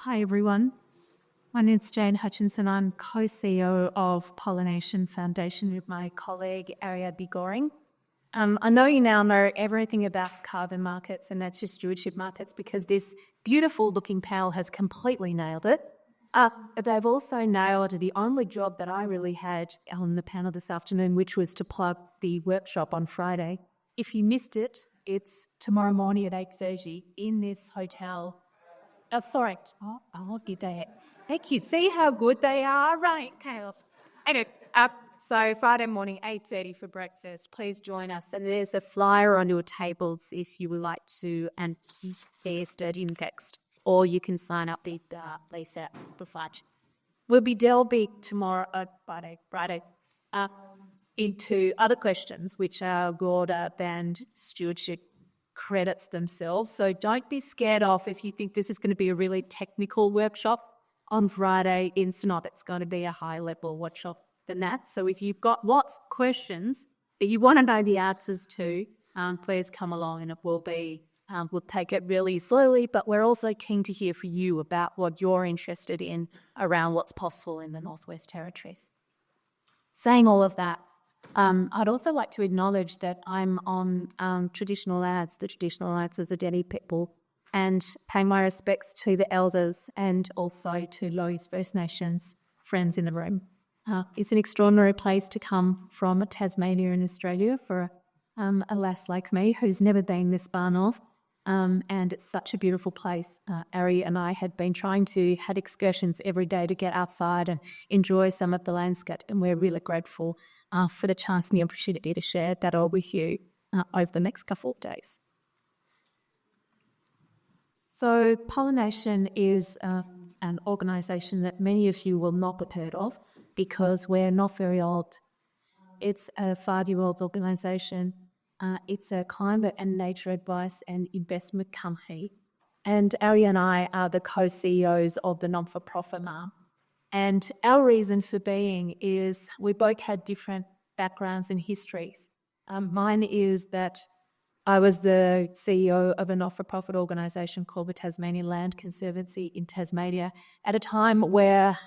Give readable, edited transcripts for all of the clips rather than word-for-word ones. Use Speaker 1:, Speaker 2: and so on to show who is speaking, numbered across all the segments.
Speaker 1: Hi everyone, my name's Jane Hutchinson. I'm co-CEO of Pollination Foundation with my colleague Ariadne Goring. I know you now know everything about carbon markets and nature stewardship markets because this beautiful looking panel has completely nailed it. They've also nailed the only job that I really had on the panel this afternoon, which was to plug the workshop on Friday. If you missed it, it's tomorrow morning at 8:30 in this hotel. Oh, sorry. Oh, did they? Thank you. See how good they are? Right, chaos. Anyway, so Friday morning, 8:30 for breakfast. Please join us. And there's a flyer on your tables if you would like to, and there's in text. Or you can sign up with Lisa for fudge. We'll be delving tomorrow, Friday, into other questions which are broader than stewardship credits themselves. So don't be scared off if you think this is going to be a really technical workshop on Friday. It's not. It's going to be a high-level workshop than that. So if you've got lots of questions that you want to know the answers to, please come along and it will be, we'll take it really slowly, but we're also keen to hear from you about what you're interested in around what's possible in the Northwest Territories. Saying all of that, I'd also like to acknowledge that I'm on traditional lands, the traditional lands of the Dene people, and pay my respects to the elders and also to Loy's First Nations friends in the room. It's an extraordinary place to come from, Tasmania in Australia, for a lass like me who's never been this far north. And it's such a beautiful place. Ari and I had been trying to have excursions every day to get outside and enjoy some of the landscape, and we're really grateful for the chance and the opportunity to share that all with you over the next couple of days. So Pollination is an organisation that many of you will not have heard of because we're not very old. It's a 5-year-old organisation. It's a climate and nature advice and investment company. And Ari and I are the co-CEOs of the non-for-profit arm. And our reason for being is we both had different backgrounds and histories. Mine is that I was the CEO of a not-for-profit organisation called the Tasmanian Land Conservancy in Tasmania at a time where,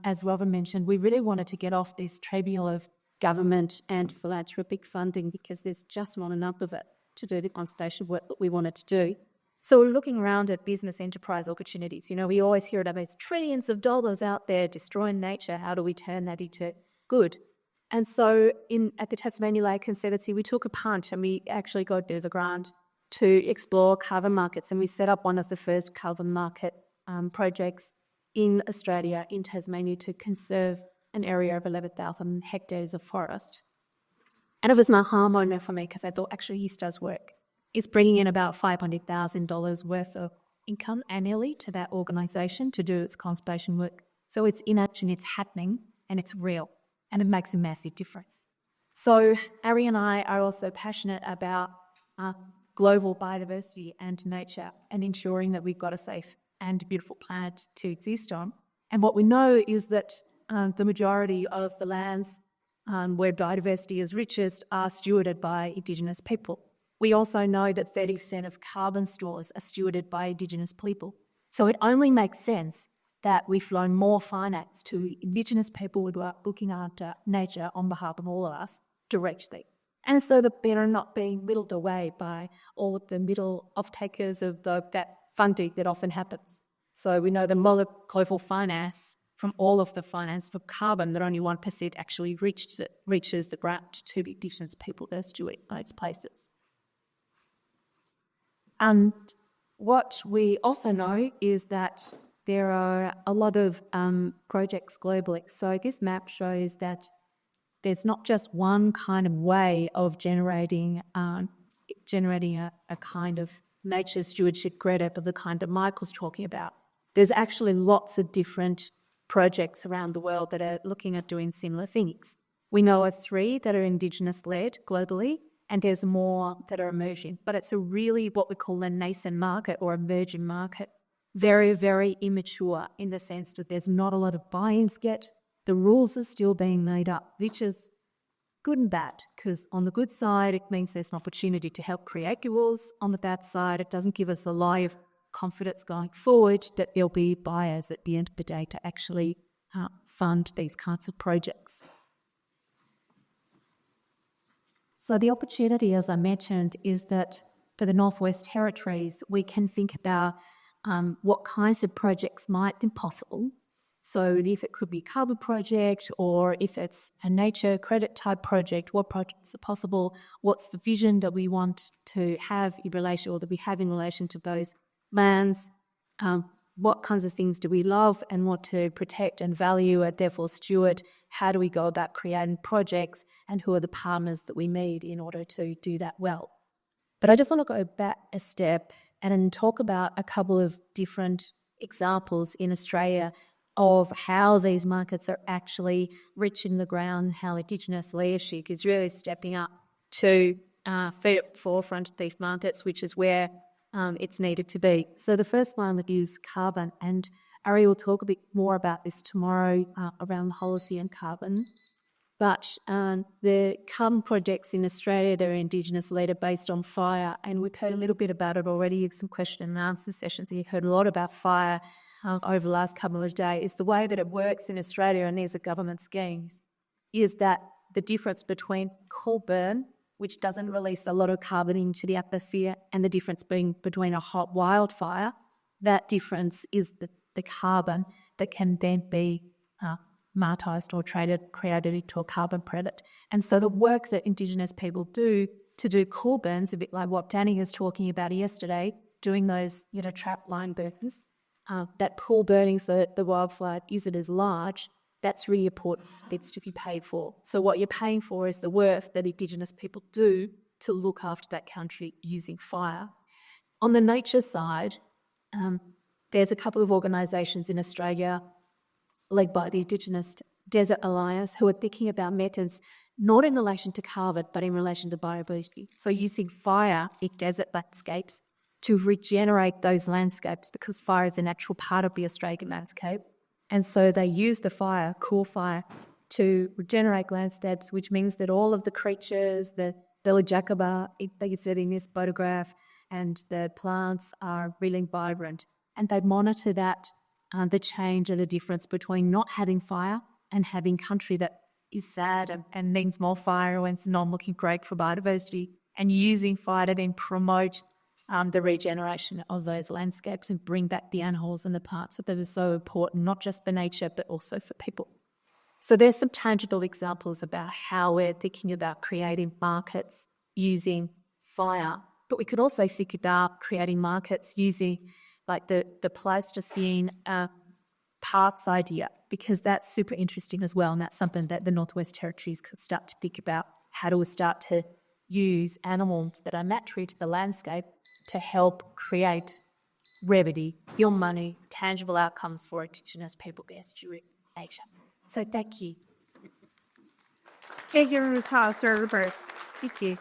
Speaker 1: as Robin mentioned, we really wanted to get off this treadmill of government and philanthropic funding because there's just not enough of it to do the conservation work that we wanted to do. So we're looking around at business enterprise opportunities. You know, we always hear about these trillions of dollars out there destroying nature. How do we turn that into good? And so at the Tasmanian Land Conservancy, we took a punt and we actually got to the ground to explore carbon markets, and we set up one of the first carbon market projects in Australia, in Tasmania, to conserve an area of 11,000 hectares of forest. And it was an aha moment for me because I thought, actually, this does work. It's bringing in about $500,000 worth of income annually to that organisation to do its conservation work. So it's in action, it's happening, and it's real, and it makes a massive difference. So Ari and I are also passionate about global biodiversity and nature and ensuring that we've got a safe and beautiful planet to exist on. And what we know is that the majority of the lands where biodiversity is richest are stewarded by Indigenous people. We also know that 30% of carbon stores are stewarded by Indigenous people. So it only makes sense that we've flown more finance to Indigenous people who are looking after nature on behalf of all of us directly. And so that they're not being whittled away by all of the middle off-takers of that funding that often happens. So we know the global finance, from all of the finance for carbon, that only 1% actually reaches the ground to Indigenous people that steward those places. And what we also know is that there are a lot of projects globally. So this map shows that there's not just one kind of way of generating a kind of nature stewardship credit of the kind that Michael's talking about. There's actually lots of different projects around the world that are looking at doing similar things. We know of 3 that are Indigenous-led globally, and there's more that are emerging. But it's a really what we call a nascent market or emerging market. Very, very immature in the sense that there's not a lot of buy-ins yet. The rules are still being made up, which is good and bad, because on the good side, it means there's an opportunity to help create rules. On the bad side, it doesn't give us a live confidence going forward that there'll be buyers at the end of the day to actually fund these kinds of projects. So the opportunity, as I mentioned, is that for the Northwest Territories, we can think about what kinds of projects might be possible. So if it could be a carbon project, or if it's a nature credit type project, what projects are possible? What's the vision that we want to have in relation, or that we have in relation to those lands? What kinds of things do we love and want to protect and value and therefore steward? How do we go about creating projects, and who are the partners that we need in order to do that well? But I just want to go back a step and talk about a couple of different examples in Australia of how these markets are actually reaching the ground, how Indigenous leadership is really stepping up to feed at the forefront of these markets, which is where it's needed to be. So the first one is carbon, and Ari will talk a bit more about this tomorrow around the Holocene carbon. But the carbon projects in Australia, they're Indigenous led, are based on fire, and we've heard a little bit about it already in some question and answer sessions. You've heard a lot about fire over the last couple of days. The way that it works in Australia, and these are government schemes, is that the difference between coal burn, which doesn't release a lot of carbon into the atmosphere, and the difference being between a hot wildfire, that difference is the carbon that can then be monetized or created into a carbon credit. And so the work that Indigenous people do to do coal burns, a bit like what Danny was talking about yesterday, doing those trap line burns, that coal burning so that the wildfire isn't as large, that's really important. It's to be paid for. So what you're paying for is the work that Indigenous people do to look after that country using fire. On the nature side, there's a couple of organisations in Australia led by the Indigenous Desert Alliance who are thinking about methods not in relation to carbon but in relation to biodiversity. So using fire in desert landscapes to regenerate those landscapes, because fire is a natural part of the Australian landscape. And so they use the fire, cool fire, to regenerate landscapes, which means that all of the creatures, the Jakaba, that you said in this photograph, and the plants are really vibrant. And they monitor that, the change and the difference between not having fire and having country that is sad and needs more fire when it's not looking great for biodiversity, and using fire to then promote the regeneration of those landscapes and bring back the animals and the parts that are so important, not just for nature, but also for people. So there's some tangible examples about how we're thinking about creating markets using fire. But we could also think about creating markets using like the Pleistocene parts idea, because that's super interesting as well. And that's something that the Northwest Territories could start to think about. How do we start to use animals that are natural to the landscape to help create revenue, real money, tangible outcomes for Indigenous people based during Asia. So thank you.
Speaker 2: Thank you, Ms. Haas, Thank you.